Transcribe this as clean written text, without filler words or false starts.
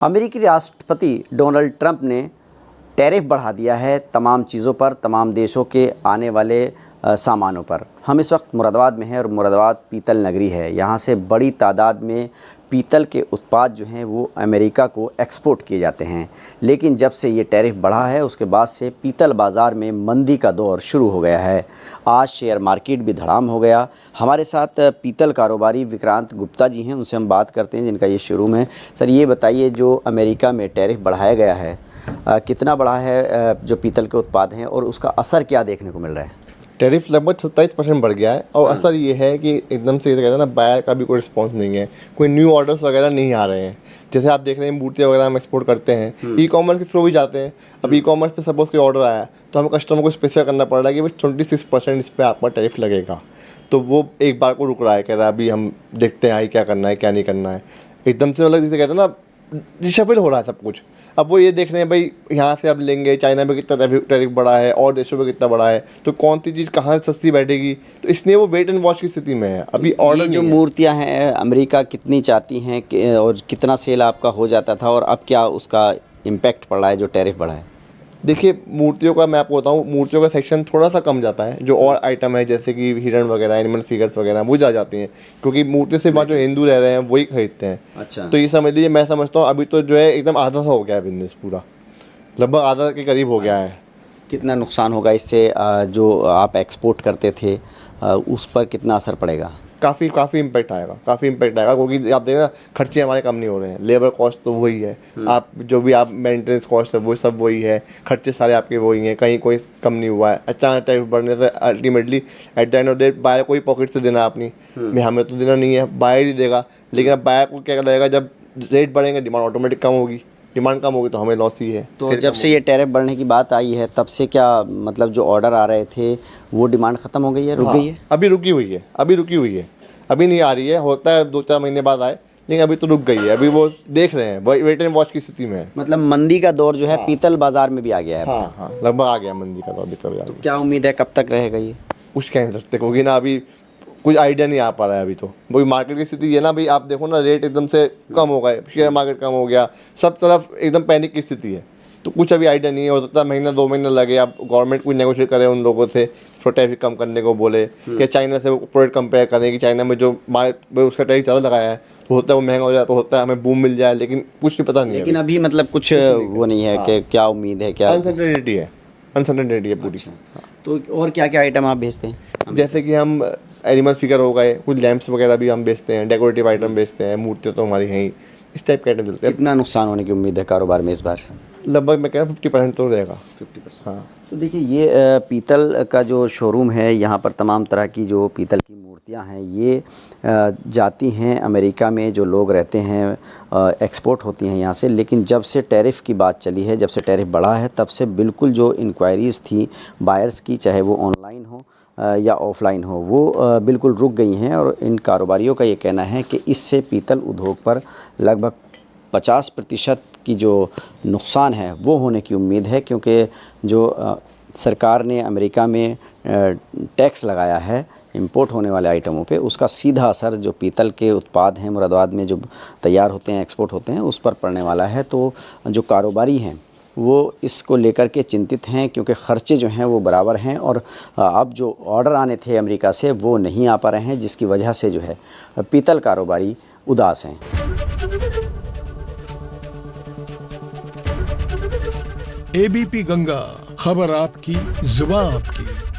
अमेरिकी राष्ट्रपति Donald Trump ने टैरिफ बढ़ा दिया है तमाम चीज़ों पर, तमाम देशों के आने वाले सामानों पर। हम इस वक्त मुरादाबाद में हैं और मुरादाबाद पीतल नगरी है। यहाँ से बड़ी तादाद में पीतल के उत्पाद जो हैं वो अमेरिका को एक्सपोर्ट किए जाते हैं। लेकिन जब से ये टैरिफ बढ़ा है उसके बाद से पीतल बाज़ार में मंदी का दौर शुरू हो गया है। आज शेयर मार्केट भी धड़ाम हो गया। हमारे साथ पीतल कारोबारी विक्रांत गुप्ता जी हैं, उनसे हम बात करते हैं जिनका ये शोरूम है। सर ये बताइए, जो अमेरिका में टैरिफ बढ़ाया गया है कितना बढ़ा है जो पीतल के उत्पाद हैं और उसका असर क्या देखने को मिल रहा है? टैरिफ लगभग 27% बढ़ गया है और असर ये है कि एकदम से कहते हैं ना, बायर का भी कोई रिस्पॉन्स नहीं है, कोई न्यू ऑर्डर्स वगैरह नहीं आ रहे हैं। जैसे आप देख रहे हैं मूर्तियाँ वगैरह हम एक्सपोर्ट करते हैं, ई कॉमर्स के थ्रू भी जाते हैं। अब ई कॉमर्स पे सपोज कोई ऑर्डर आया तो हमें कस्टमर को स्पेसिफाई करना पड़ रहा है कि भाई 26% इस पर आपका टैरिफ लगेगा। तो वो एक बार को रुक रहा है, कह रहा है अभी हम देखते हैं क्या करना है क्या नहीं करना है। एकदम से मतलब जैसे कहते हैं ना, रिशफल हो रहा है सब कुछ। अब वो ये देख रहे हैं भाई यहाँ से अब लेंगे, चाइना में कितना टैरिफ बढ़ा है और देशों में कितना बढ़ा है, तो कौन सी चीज़ कहाँ सस्ती बैठेगी। तो इसलिए वो वेट एंड वॉच की स्थिति में है। अभी ऑर्डर जो मूर्तियाँ हैं अमेरिका कितनी चाहती हैं और कितना सेल आपका हो जाता था और अब क्या उसका इम्पैक्ट पड़ रहा है जो टैरिफ बढ़ा है? देखिए, मूर्तियों का मैं आपको बताऊँ, मूर्तियों का सेक्शन थोड़ा सा कम जाता है। जो और आइटम है जैसे कि हिरण वगैरह, एनिमल फिगर्स वगैरह, वो जा जाती हैं, क्योंकि मूर्ति से बाद जो हिंदू रह रहे हैं वही खरीदते हैं। अच्छा। तो ये समझ लीजिए, मैं समझता हूँ अभी तो जो है एकदम आधा सा हो गया है बिजनेस, पूरा लगभग आधा के करीब हो गया है। कितना नुकसान होगा इससे? जो आप एक्सपोर्ट करते थे उस पर कितना असर पड़ेगा? काफ़ी इम्पैक्ट आएगा, क्योंकि आप देखना खर्चे हमारे कम नहीं हो रहे हैं। लेबर कॉस्ट तो वही है, आप जो भी आप मेंटेनेंस कॉस्ट है वो सब वही है, खर्चे सारे आपके वही हैं, कहीं कोई कम नहीं हुआ है। अचानक टैरिफ बढ़ने से ultimately at the end of the day buyer को ही पॉकेट से देना अपनी, मैं हमें तो देना नहीं है, बायर ही देगा। लेकिन अब बायर को क्या लगेगा, जब रेट बढ़ेंगे डिमांड ऑटोमेटिक कम होगी, डिमांड कम होगी तो हमें लॉस ही है। तो जब से ये टैरिफ बढ़ने की बात आई है तब से क्या मतलब जो ऑर्डर आ रहे थे वो डिमांड ख़त्म हो गई है, रुक गई है? अभी रुकी हुई है, अभी नहीं आ रही है। होता है 2-4 महीने बाद आए, लेकिन अभी तो रुक गई है। अभी वो देख रहे हैं, वेट एंड वॉच की स्थिति में है। मतलब मंदी का दौर जो है पीतल बाजार में भी आ गया है। हाँ, लगभग आ गया मंदी का दौर। तो क्या उम्मीद है कब तक रहेगा ये? कुछ कह नहीं सकते, क्योंकि ना अभी कुछ आइडिया नहीं आ पा रहा है। अभी तो वही मार्केट की स्थिति है ना भाई, आप देखो ना, रेट एकदम से कम हो गए, शेयर मार्केट कम हो गया, सब तरफ एकदम पैनिक की स्थिति है। तो कुछ अभी आइडिया नहीं है, हो सकता है महीना 2 महीने लगे। आप गवर्नमेंट कुछ नेगोशिएट करे उन लोगों से, टैरिफ कम करने को बोले, या चाइना से प्रोडक्ट कंपेयर करें कि चाइना में जो उसका टैरिफ ज़्यादा लगाया है तो होता है वो महंगा हो जाए, तो होता है हमें बूम मिल जाए, लेकिन कुछ नहीं पता नहीं। लेकिन अभी मतलब कुछ वो नहीं है कि क्या उम्मीद है, क्या अनसर्टेनिटी है पूरी। तो और क्या क्या आइटम आप भेजते हैं? जैसे कि हम एनिमल फिगर हो गए, कुछ लैंप्स वगैरह भी हम बेचते हैं, डेकोरेटिव आइटम बेचते हैं, मूर्तियाँ तो हमारी हैं ही, इस टाइप के आइटम चलते हैं। कितना नुकसान होने की उम्मीद है कारोबार में इस बार? लगभग मैं कह रहा हूँ 50% तो रहेगा। 50%? हाँ। तो देखिए, ये पीतल का जो शोरूम है, यहाँ पर तमाम तरह की जो पीतल की मूर्तियाँ हैं ये जाती हैं अमेरिका में, जो लोग रहते हैं एक्सपोर्ट होती हैं यहाँ से। लेकिन जब से टैरिफ की बात चली है, जब से टैरिफ बढ़ा है, तब से बिल्कुल जो इंक्वायरीज़ थी बायर्स की, चाहे वो ऑनलाइन हो या ऑफलाइन हो, वो बिल्कुल रुक गई हैं। और इन कारोबारियों का ये कहना है कि इससे पीतल उद्योग पर लगभग 50% की जो नुकसान है वो होने की उम्मीद है, क्योंकि जो सरकार ने अमेरिका में टैक्स लगाया है इंपोर्ट होने वाले आइटमों पे, उसका सीधा असर जो पीतल के उत्पाद हैं मुरादाबाद में जो तैयार होते हैं, एक्सपोर्ट होते हैं, उस पर पड़ने वाला है। तो जो कारोबारी हैं वो इसको लेकर के चिंतित हैं, क्योंकि ख़र्चे जो हैं वो बराबर हैं और अब जो ऑर्डर आने थे अमेरिका से वो नहीं आ पा रहे हैं, जिसकी वजह से जो है पीतल कारोबारी उदास हैं। एबीपी गंगा, खबर आपकी, जुबान आपकी।